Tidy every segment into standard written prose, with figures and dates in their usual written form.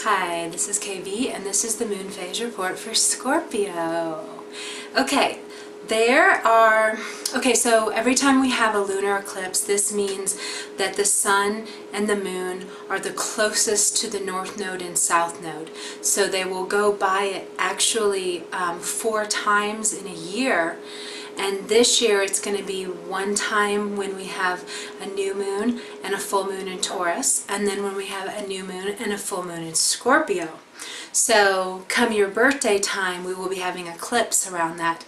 Hi, this is KB and this is the moon phase report for Scorpio. Okay, so every time we have a lunar eclipse, this means that the sun and the moon are the closest to the north node and south node. So they will go by it actually 4 times in a year. And this year it's going to be one time when we have a new moon and a full moon in Taurus, and then when we have a new moon and a full moon in Scorpio. So come your birthday time, we will be having eclipse around that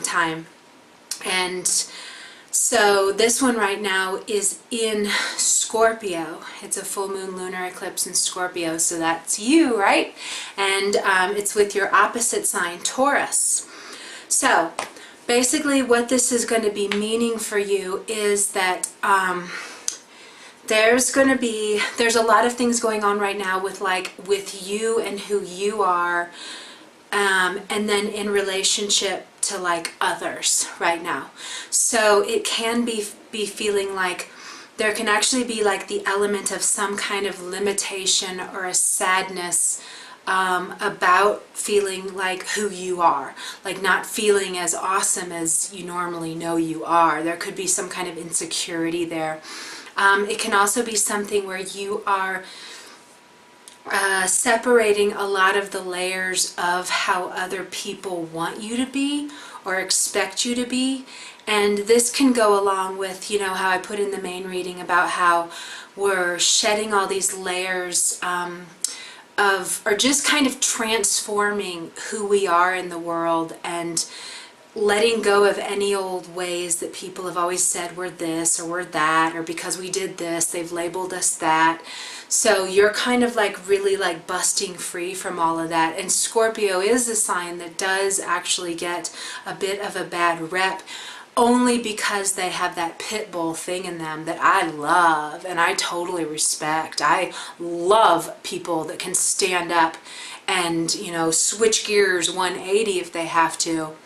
time. And so this one right now is in Scorpio. It's a full moon lunar eclipse in Scorpio, so that's you, right? And it's with your opposite sign, Taurus. So basically what this is going to be meaning for you is that there's a lot of things going on right now with you and who you are, and then in relationship to like others right now. So it can be feeling like there can actually be like the element of some kind of limitation or a sadness about feeling like who you are, like not feeling as awesome as you normally know you are. There could be some kind of insecurity there. It can also be something where you are separating a lot of the layers of how other people want you to be or expect you to be. And this can go along with, you know, how I put in the main reading about how we're shedding all these layers or just kind of transforming who we are in the world and letting go of any old ways that people have always said we're this or we're that, or because we did this, they've labeled us that. So you're kind of like really like busting free from all of that. And Scorpio is a sign that does actually get a bit of a bad rep, only because they have that pit bull thing in them that I love and I totally respect. I love people that can stand up and, you know, switch gears 180 if they have to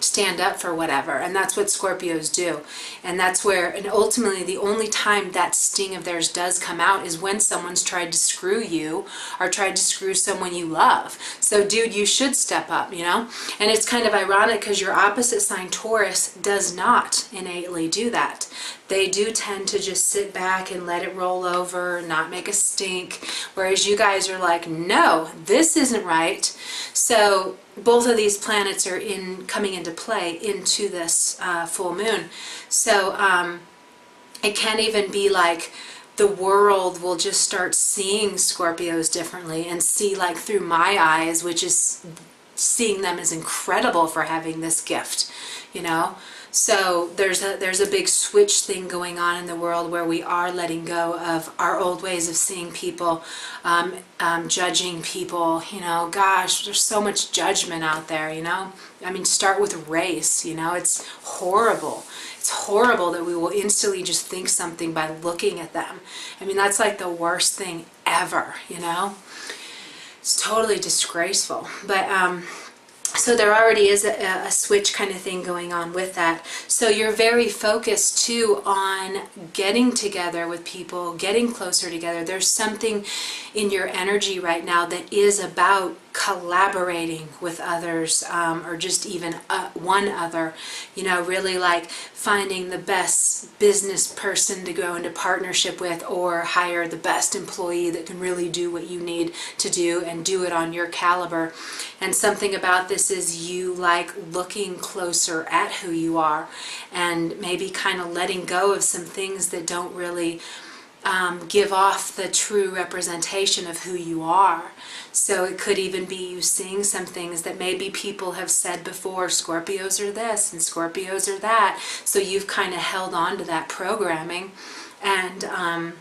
stand up for whatever. And that's what Scorpios do. And that's where, and ultimately the only time that sting of theirs does come out is when someone's tried to screw you or tried to screw someone you love. So dude, you should step up, you know? And it's kind of ironic because your opposite sign, Taurus, does not innately do that. They do tend to just sit back and let it roll over, not make a stink, whereas you guys are like, no, this isn't right. So both of these planets are coming into play into this full moon. So it can even be like the world will just start seeing Scorpios differently and see like through my eyes, which is seeing them as incredible for having this gift, you know? So there's a big switch thing going on in the world where we are letting go of our old ways of seeing people, judging people, you know. Gosh, there's so much judgment out there, you know. I mean, start with race, you know. It's horrible. It's horrible that we will instantly just think something by looking at them. I mean, that's like the worst thing ever, you know. It's totally disgraceful. But so there already is a switch kind of thing going on with that. So you're very focused too on getting together with people, getting closer together. There's something in your energy right now that is about collaborating with others, or just even one other, you know, really like finding the best business person to go into partnership with, or hire the best employee that can really do what you need to do and do it on your caliber. And something about this is you like looking closer at who you are and maybe kind of letting go of some things that don't really give off the true representation of who you are. So it could even be you seeing some things that maybe people have said before, Scorpios are this and Scorpios are that. So you've kind of held on to that programming. And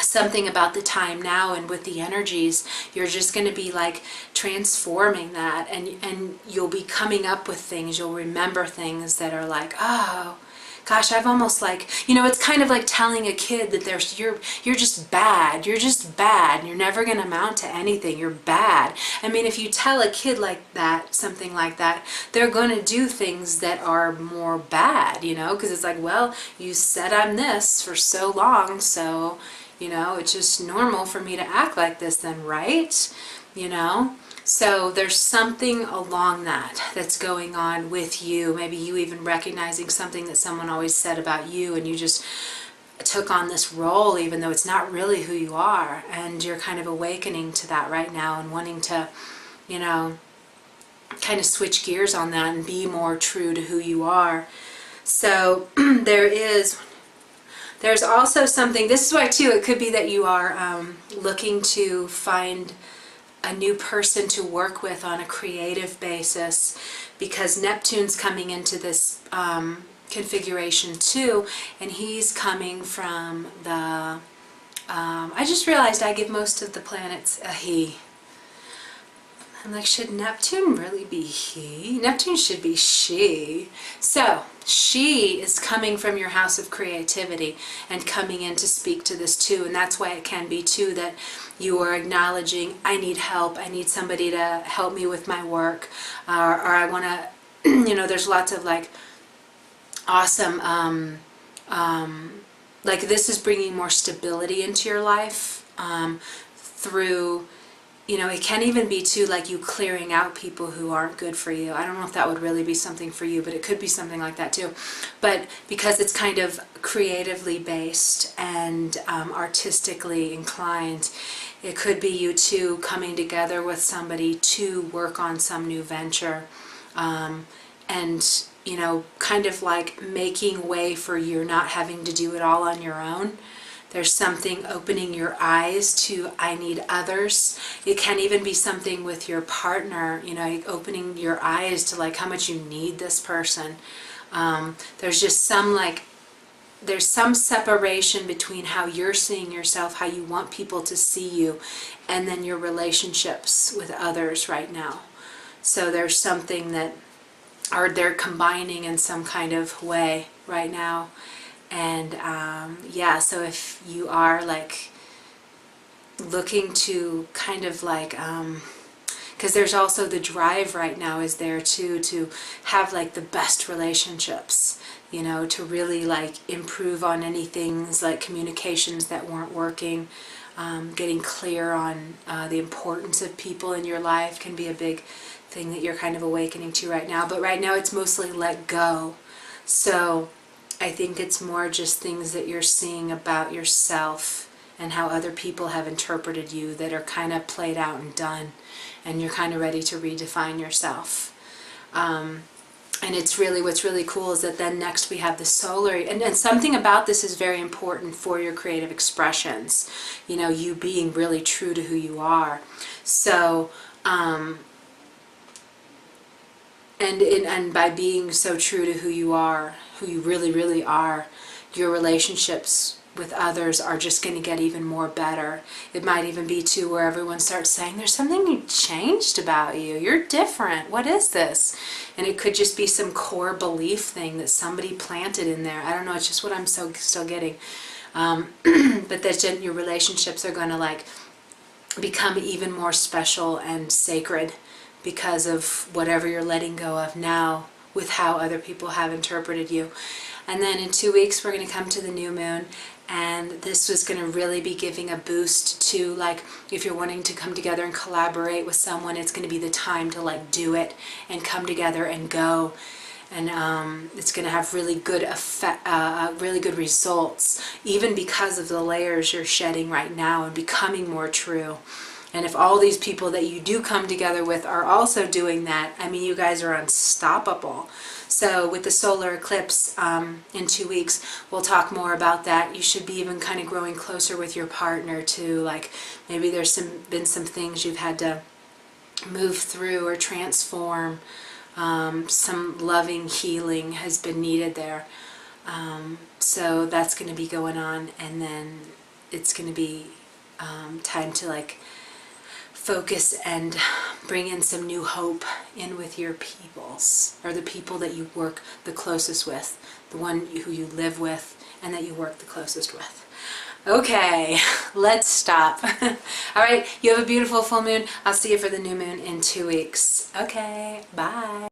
something about the time now and with the energies, you're just going to be like transforming that, and you'll be coming up with things. You'll remember things that are like, oh gosh, I've almost like, you know, it's kind of like telling a kid that you're just bad, and you're never going to amount to anything, you're bad. I mean, if you tell a kid like that, something like that, they're going to do things that are more bad, you know, because it's like, well, you said I'm this for so long, so, You know, it's just normal for me to act like this then, right? You know? So there's something along that's going on with you. Maybe you even recognizing something that someone always said about you, and you just took on this role even though it's not really who you are, and you're kind of awakening to that right now and wanting to, you know, kind of switch gears on that and be more true to who you are. So there's also something, this is why too, it could be that you are looking to find a new person to work with on a creative basis, because Neptune's coming into this configuration too, and he's coming from the, I just realized I give most of the planets a he. I'm like, should Neptune really be he? Neptune should be she. So, she is coming from your house of creativity and coming in to speak to this too. And that's why it can be too that you are acknowledging, I need help. I need somebody to help me with my work. Or I want to, you know, there's lots of like awesome, like this is bringing more stability into your life through, you know, it can even be too like you clearing out people who aren't good for you. I don't know if that would really be something for you, but it could be something like that too. But because it's kind of creatively based and artistically inclined, it could be you two coming together with somebody to work on some new venture, and, you know, kind of like making way for you not having to do it all on your own. There's something opening your eyes to, I need others. It can even be something with your partner, you know, opening your eyes to like how much you need this person. There's just some like, there's some separation between how you're seeing yourself, how you want people to see you, and then your relationships with others right now. So there's something that, or they're combining in some kind of way right now. And yeah, so if you are like looking to kind of like, because there's also the drive right now is there too, to have like the best relationships, you know, to really like improve on any things like communications that weren't working, getting clear on the importance of people in your life can be a big thing that you're kind of awakening to right now. But right now it's mostly let go. So I think it's more just things that you're seeing about yourself and how other people have interpreted you that are kind of played out and done, and you're kind of ready to redefine yourself. And it's really, what's really cool is that then next we have the solar, and something about this is very important for your creative expressions, you know, you being really true to who you are. So and by being so true to who you are, who you really, really are, your relationships with others are just going to get even more better. It might even be too where everyone starts saying, there's something you changed about you. You're different. What is this? And it could just be some core belief thing that somebody planted in there. I don't know. It's just what I'm still getting. But that your relationships are going to like become even more special and sacred because of whatever you're letting go of now with how other people have interpreted you. And then in 2 weeks we're going to come to the new moon, and this was going to really be giving a boost to, like, if you're wanting to come together and collaborate with someone, it's going to be the time to like do it and come together and go. And it's going to have really good effect, really good results, even because of the layers you're shedding right now and becoming more true. And if all these people that you do come together with are also doing that, I mean, you guys are unstoppable. So with the solar eclipse in 2 weeks, we'll talk more about that. You should be even kind of growing closer with your partner too. Like maybe there's been some things you've had to move through or transform. Some loving healing has been needed there. So that's going to be going on, and then it's going to be time to like focus and bring in some new hope in with your peoples, or the people that you work the closest with, the one who you live with and that you work the closest with. Okay, let's stop. All right, you have a beautiful full moon. I'll see you for the new moon in 2 weeks. Okay, bye.